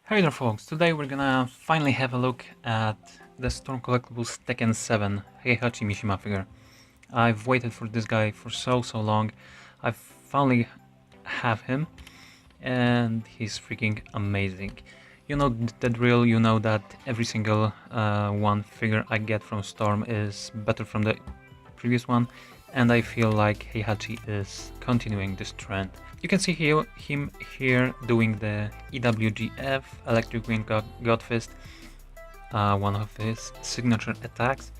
Hey there folks, today we're gonna finally have a look at the Storm Collectibles Tekken 7 Heihachi Mishima figure. I've waited for this guy for so long. I finally have him and he's freaking amazing. You know the drill, you know that every single one figure I get from Storm is better from the previous one, and I feel like Heihachi is continuing this trend. You can see him here doing the EWGF, Electric Wind God Fist, one of his signature attacks.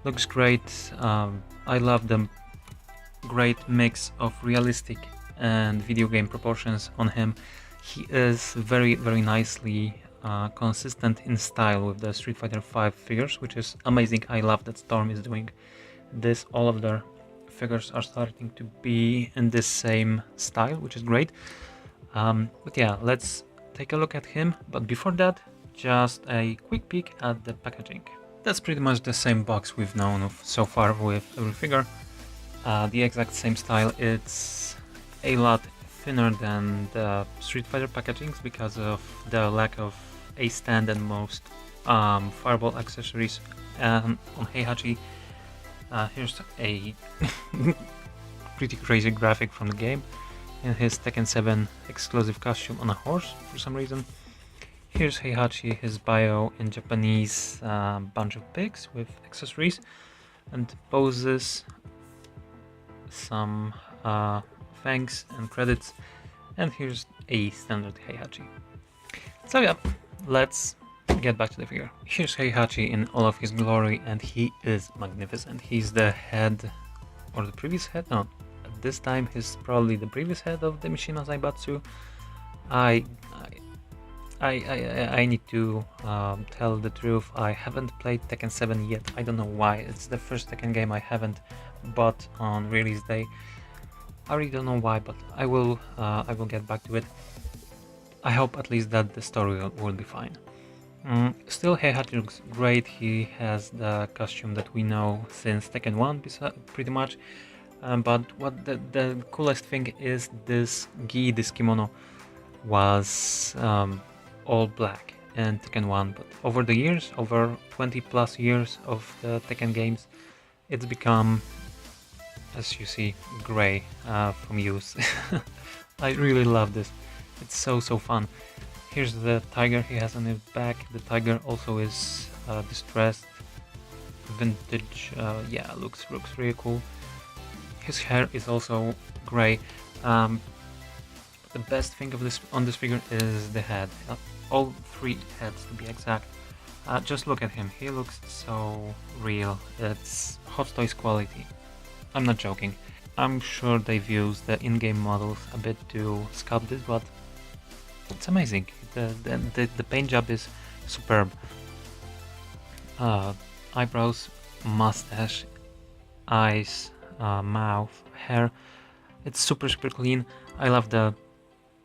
Looks great. I love the great mix of realistic and video game proportions on him. He is very nicely consistent in style with the Street Fighter V figures, which is amazing. I love that Storm is doing this. All of their figures are starting to be in this same style, which is great. But yeah, let's take a look at him. But before that, just a quick peek at the packaging. That's pretty much the same box we've known of so far with every figure. The exact same style. It's a lot thinner than the Street Fighter packagings because of the lack of a stand and most fireball accessories on Heihachi. Here's a pretty crazy graphic from the game in his Tekken 7 exclusive costume on a horse for some reason. Here's Heihachi, his bio in Japanese, bunch of pics with accessories and poses, some thanks and credits, and here's a standard Heihachi. So yeah, let's get back to the figure. Here's Heihachi in all of his glory, and he is magnificent. He's the head, or the previous head, no, at this time he's probably the previous head of the Mishima Zaibatsu. I need to tell the truth, I haven't played Tekken 7 yet. I don't know why. It's the first Tekken game I haven't bought on release day. I really don't know why, but I will get back to it. I hope at least that the story will be fine. Still, Heihachi looks great. He has the costume that we know since Tekken 1 pretty much. But what the coolest thing is, this gi, this kimono, was all black in Tekken 1, but over the years, over 20 plus years of the Tekken games, it's become, as you see, gray from use. I really love this. It's so fun. Here's the tiger he has on his back. The tiger also is distressed, vintage. Yeah, looks really cool. His hair is also gray. The best thing of on this figure is the head. All three heads to be exact. Just look at him. He looks so real. It's Hot Toys quality. I'm not joking. I'm sure they've used the in-game models a bit to sculpt this, but it's amazing. The paint job is superb. Eyebrows, mustache, eyes, mouth, hair. It's super clean. I love the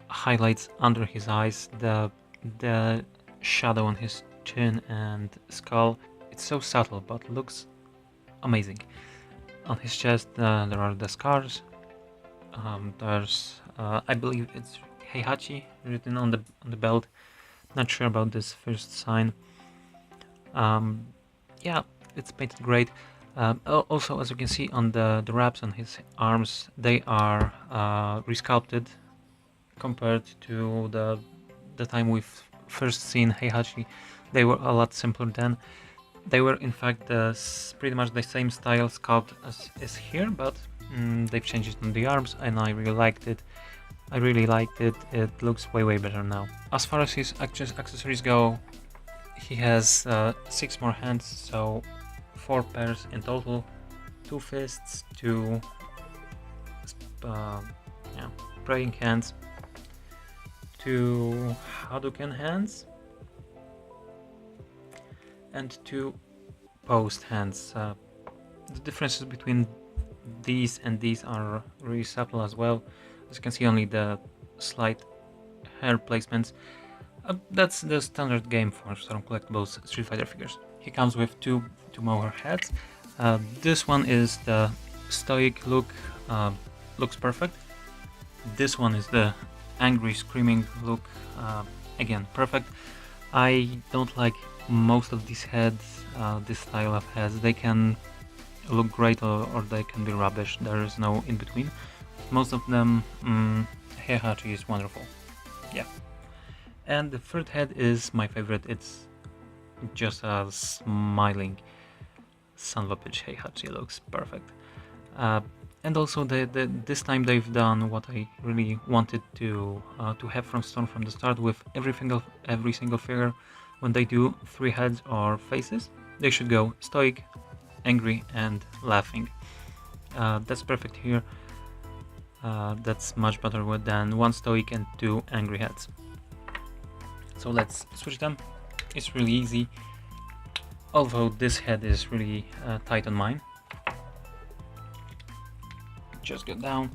highlights under his eyes, the shadow on his chin and skull. It's so subtle but looks amazing. On his chest there are the scars. There's I believe it's Heihachi written on the belt. Not sure about this first sign. Yeah, it's painted great. Also, as you can see on the wraps on his arms, they are resculpted compared to the time we've first seen Heihachi. They were a lot simpler then. They were in fact pretty much the same style sculpt as is here, but they've changed it on the arms, and I really liked it. It looks way better now. As far as his accessories go, he has 6 more hands, so 4 pairs in total. 2 fists, 2 praying hands, 2 Hadouken hands, and 2 post hands. The differences between these and these are really subtle as well. As you can see, only the slight hair placements. That's the standard game for Storm Collectibles Street Fighter figures. He comes with two more heads. This one is the stoic look, looks perfect. This one is the angry screaming look, again, perfect. I don't like most of these heads, this style of heads. They can look great or they can be rubbish. There is no in between. Most of them, Heihachi is wonderful. Yeah. And the third head is my favorite. It's just a smiling son of a bitch. Heihachi looks perfect. And also, this time they've done what I really wanted to have from Stone from the start. With every single figure, when they do 3 heads or faces, they should go stoic, angry, and laughing. That's perfect here. That's much better than 1 stoic and 2 angry heads. So let's switch them. It's really easy, although this head is really tight on mine. Just go down.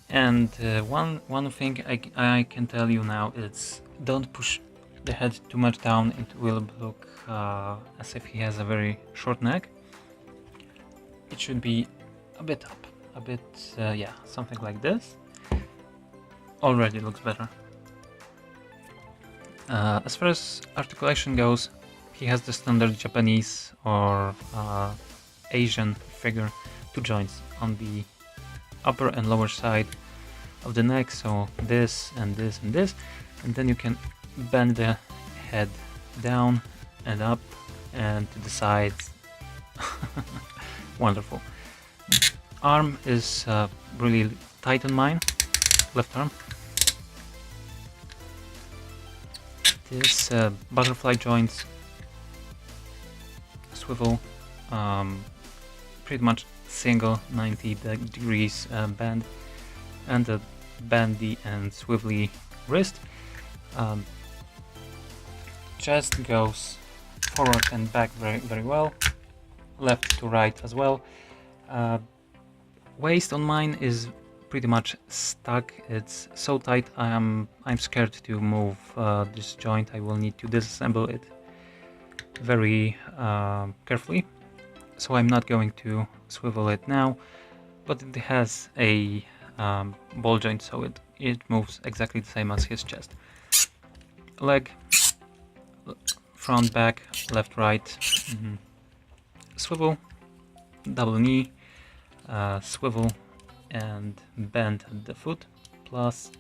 And one thing I can tell you now is don't push the head too much down. It will look as if he has a very short neck. It should be a bit up, a bit, yeah, something like this. Already looks better. As far as articulation goes, he has the standard Japanese or Asian figure. 2 joints on the upper and lower side of the neck, so this and this and this, and then you can bend the head down and up and to the sides. Wonderful. Arm is really tight on mine, left arm. This butterfly joints, swivel, pretty much single 90 degrees bend, and a bendy and swivelly wrist. Chest goes forward and back very well, left to right as well. Waist on mine is pretty much stuck. It's so tight. I'm scared to move this joint. I will need to disassemble it very carefully, so I'm not going to swivel it now, but it has a ball joint, so it moves exactly the same as his chest. Leg, front, back, left, right, swivel, double knee, swivel, and bend the foot, plus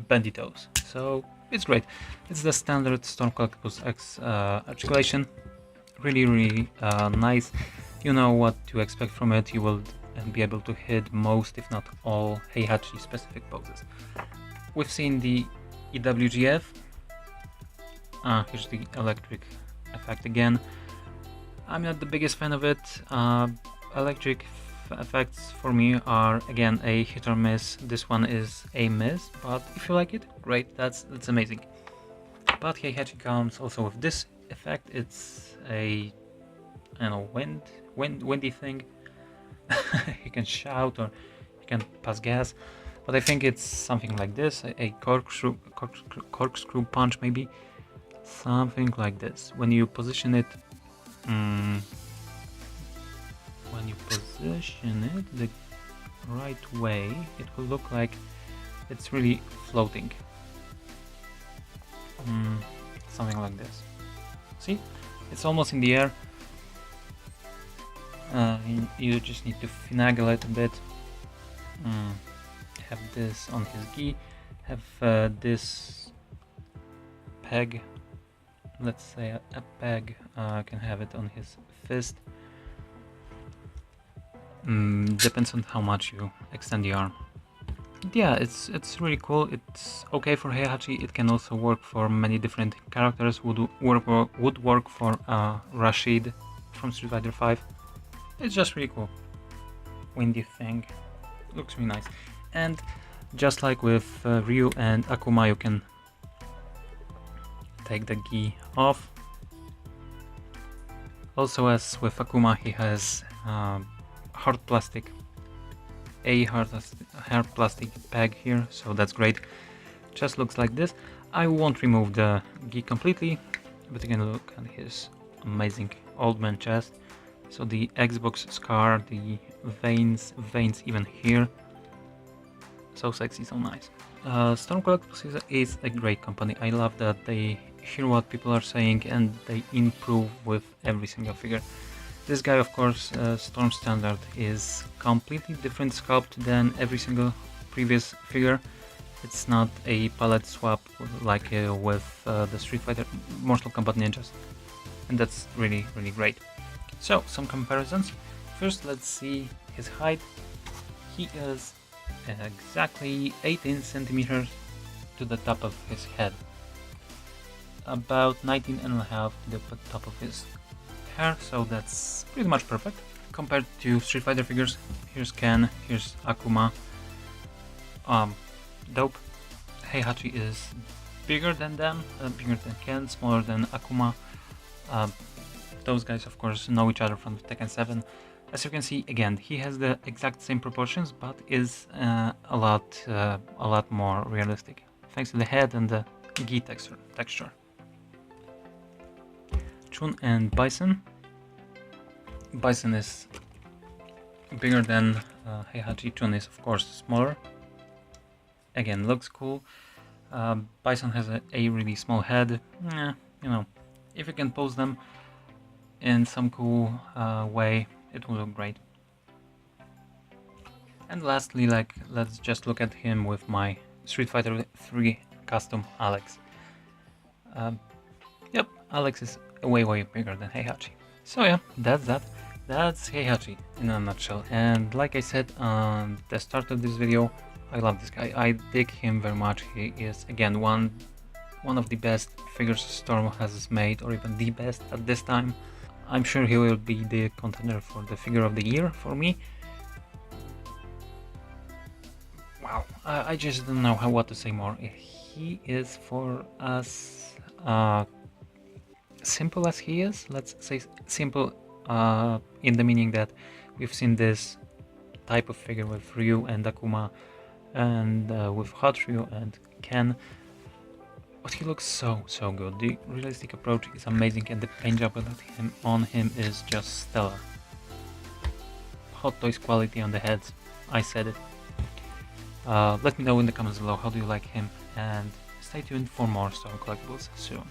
bendy toes. So it's great. It's the standard Storm Collectibles X articulation. Really nice. You know what to expect from it. You will be able to hit most, if not all, Heihachi specific poses. We've seen the EWGF. Here's the electric effect again. I'm not the biggest fan of it. Electric effects for me are again a hit or miss. This one is a miss, but if you like it, great. That's amazing. But Heihachi comes also with this effect. It's a, I don't know, windy thing. You can shout or you can pass gas, but I think it's something like this, a corkscrew punch, maybe something like this. When you position it, the right way, it will look like it's really floating. Something like this. See, it's almost in the air. You just need to finagle it a bit. Have this on his gi, have this peg, let's say a peg, can have it on his fist. Depends on how much you extend the arm. Yeah, it's really cool. It's okay for Heihachi. It can also work for many different characters. Would work for Rashid from Street Fighter 5. It's just really cool. Windy thing. Looks really nice. And just like with Ryu and Akuma, you can take the gi off. Also, as with Akuma, he has hard plastic peg here, so that's great. Just looks like this. I won't remove the gi completely, but you can look at his amazing old man chest. So the Xbox scar, the veins even here. So sexy, so nice. Storm Collectibles is a great company. I love that they hear what people are saying and they improve with every single figure. This guy, of course, Storm Standard, is completely different sculpt than every single previous figure. It's not a palette swap like with the Street Fighter Mortal Kombat Ninjas, and that's really great. So, some comparisons. First, let's see his height. He is exactly 18 centimeters to the top of his head, about 19.5 to the top of his hair, so that's pretty much perfect. Compared to Street Fighter figures, here's Ken, here's Akuma. Dope. Heihachi is bigger than them, bigger than Ken, smaller than Akuma. Those guys, of course, know each other from Tekken 7. As you can see, again, he has the exact same proportions, but is a lot more realistic, thanks to the head and the gi texture. Chun and Bison. Bison is bigger than Heihachi. Chun is, of course, smaller. Again, looks cool. Bison has a really small head. You know, if you can pose them in some cool way, it will look great. And lastly, let's just look at him with my Street Fighter 3 custom Alex. Yep, Alex is way bigger than Heihachi. So yeah, that's that. That's Heihachi in a nutshell. And like I said on the start of this video, I love this guy. I dig him very much. He is, again, one of the best figures Storm has made, or even the best at this time. I'm sure he will be the contender for the figure of the year for me. Wow, I just don't know what to say more. He is, for as simple as he is, let's say simple in the meaning that we've seen this type of figure with Ryu and Akuma, and with Hot Ryu and Ken. But he looks so good. The realistic approach is amazing, and the paint job on him is just stellar. Hot Toys quality on the heads, I said it. Let me know in the comments below how do you like him, and stay tuned for more Storm Collectibles soon.